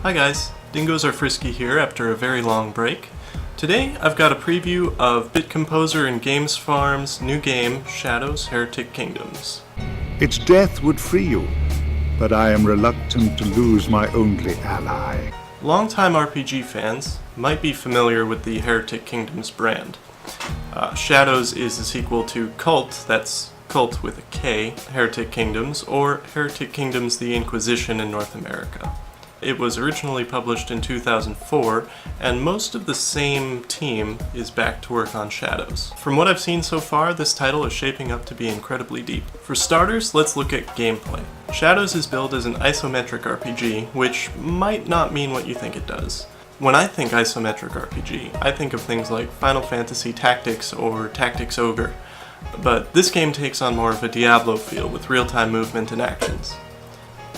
Hi guys, Dingoes Are Frisky here after a very long break. Today I've got a preview of bitComposer and Games Farm's new game, Shadows, Heretic Kingdoms. Its death would free you, but I am reluctant to lose my only ally. Longtime RPG fans might be familiar with the Heretic Kingdoms brand. Shadows is a sequel to Cult, that's Cult with a K, Heretic Kingdoms, or Heretic Kingdoms the Inquisition in North America. It was originally published in 2004, and most of the same team is back to work on Shadows. From what I've seen so far, this title is shaping up to be incredibly deep. For starters, let's look at gameplay. Shadows is billed as an isometric RPG, which might not mean what you think it does. When I think isometric RPG, I think of things like Final Fantasy Tactics or Tactics Ogre, but this game takes on more of a Diablo feel with real-time movement and actions.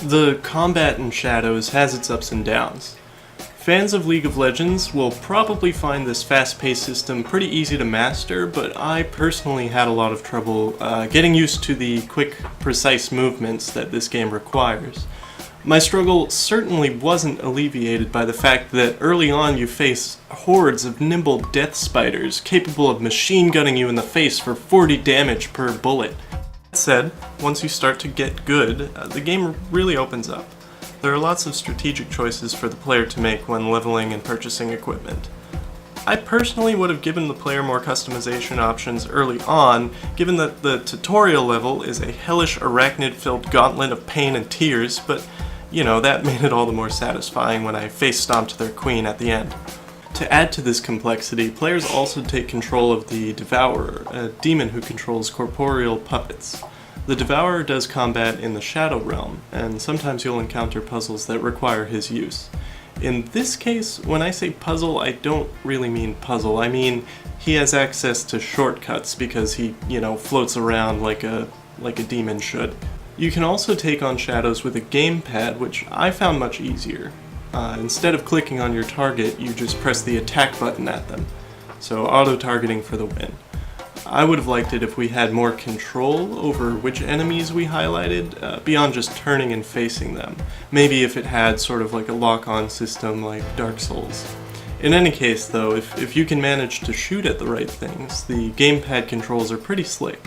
The combat in Shadows has its ups and downs. Fans of League of Legends will probably find this fast-paced system pretty easy to master, but I personally had a lot of trouble getting used to the quick, precise movements that this game requires. My struggle certainly wasn't alleviated by the fact that early on you face hordes of nimble death spiders capable of machine gunning you in the face for 40 damage per bullet. That said, once you start to get good, the game really opens up. There are lots of strategic choices for the player to make when leveling and purchasing equipment. I personally would have given the player more customization options early on, given that the tutorial level is a hellish arachnid-filled gauntlet of pain and tears, but you know, that made it all the more satisfying when I face-stomped their queen at the end. To add to this complexity, players also take control of the Devourer, a demon who controls corporeal puppets. The Devourer does combat in the Shadow Realm, and sometimes you'll encounter puzzles that require his use. In this case, when I say puzzle, I don't really mean puzzle. I mean, he has access to shortcuts because he, floats around like a demon should. You can also take on shadows with a gamepad, which I found much easier. Instead of clicking on your target, you just press the attack button at them. So auto-targeting for the win. I would have liked it if we had more control over which enemies we highlighted, beyond just turning and facing them. Maybe if it had sort of like a lock-on system like Dark Souls. In any case though, if you can manage to shoot at the right things, the gamepad controls are pretty slick.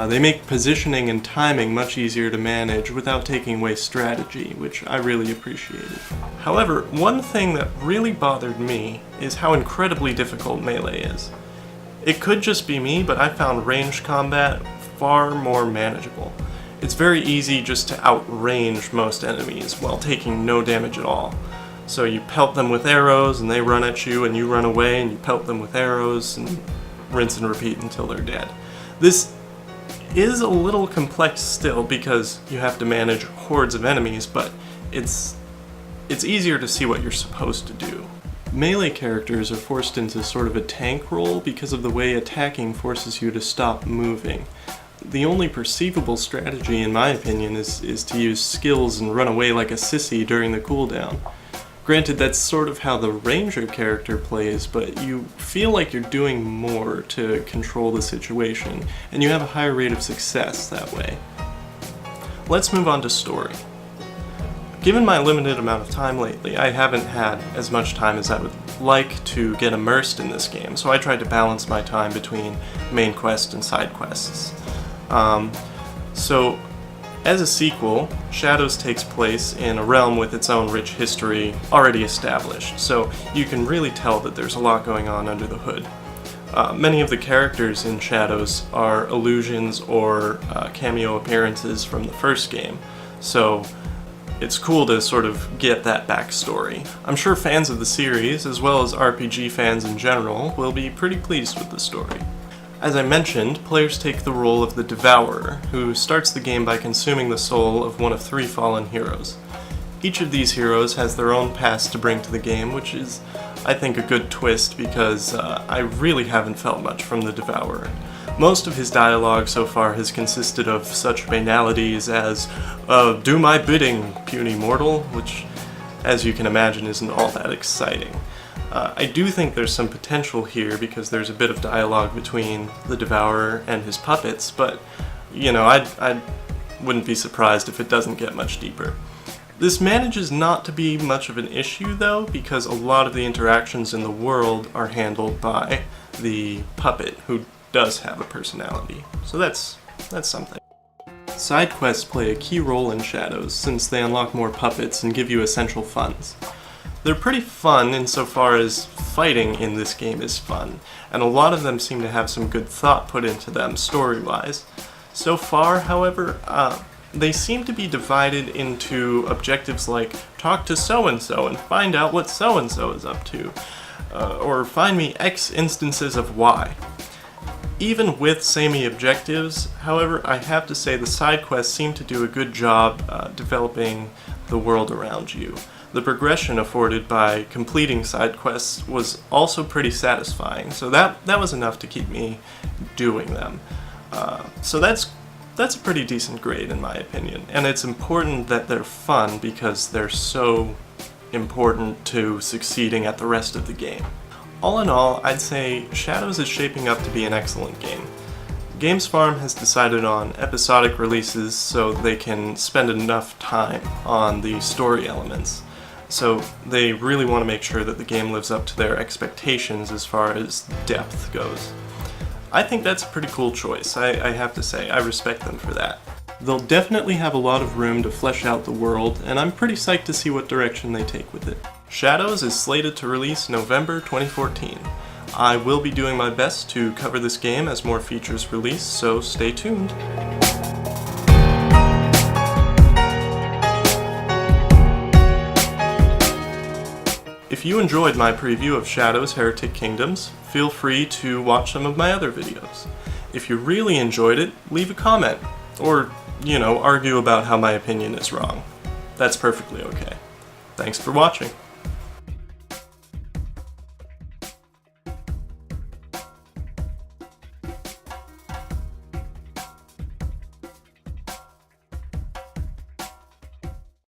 They make positioning and timing much easier to manage without taking away strategy, which I really appreciated. However, one thing that really bothered me is how incredibly difficult melee is. It could just be me, but I found ranged combat far more manageable. It's very easy just to outrange most enemies while taking no damage at all. So you pelt them with arrows and they run at you and you run away and you pelt them with arrows and rinse and repeat until they're dead. This is a little complex still because you have to manage hordes of enemies, but it's easier to see what you're supposed to do. Melee characters are forced into sort of a tank role because of the way attacking forces you to stop moving. The only perceivable strategy, in my opinion, is to use skills and run away like a sissy during the cooldown. Granted, that's sort of how the ranger character plays, but you feel like you're doing more to control the situation, and you have a higher rate of success that way. Let's move on to story. Given my limited amount of time lately, I haven't had as much time as I would like to get immersed in this game, so I tried to balance my time between main quest and side quests. As a sequel, Shadows takes place in a realm with its own rich history already established, so you can really tell that there's a lot going on under the hood. Many of the characters in Shadows are allusions or cameo appearances from the first game, so it's cool to sort of get that backstory. I'm sure fans of the series, as well as RPG fans in general, will be pretty pleased with the story. As I mentioned, players take the role of the Devourer, who starts the game by consuming the soul of one of 3 fallen heroes. Each of these heroes has their own past to bring to the game, which is, I think, a good twist because I really haven't felt much from the Devourer. Most of his dialogue so far has consisted of such banalities as, "Do my bidding, puny mortal," which, as you can imagine, isn't all that exciting. I do think there's some potential here because there's a bit of dialogue between the Devourer and his puppets, but, I wouldn't be surprised if it doesn't get much deeper. This manages not to be much of an issue though, because a lot of the interactions in the world are handled by the puppet, who does have a personality. So that's something. Side quests play a key role in Shadows, since they unlock more puppets and give you essential funds. They're pretty fun insofar as fighting in this game is fun, and a lot of them seem to have some good thought put into them story-wise. So far, however, they seem to be divided into objectives like talk to so-and-so and find out what so-and-so is up to, or find me X instances of Y. Even with samey objectives, however, I have to say the side quests seem to do a good job developing the world around you. The progression afforded by completing side quests was also pretty satisfying, so that was enough to keep me doing them. So that's a pretty decent grade in my opinion, and it's important that they're fun because they're so important to succeeding at the rest of the game. All in all, I'd say Shadows is shaping up to be an excellent game. Games Farm has decided on episodic releases so they can spend enough time on the story elements. So they really want to make sure that the game lives up to their expectations as far as depth goes. I think that's a pretty cool choice, I have to say. I respect them for that. They'll definitely have a lot of room to flesh out the world, and I'm pretty psyched to see what direction they take with it. Shadows is slated to release November 2014. I will be doing my best to cover this game as more features release, so stay tuned. If you enjoyed my preview of Shadows Heretic Kingdoms, feel free to watch some of my other videos. If you really enjoyed it, leave a comment, or, argue about how my opinion is wrong. That's perfectly okay. Thanks for watching.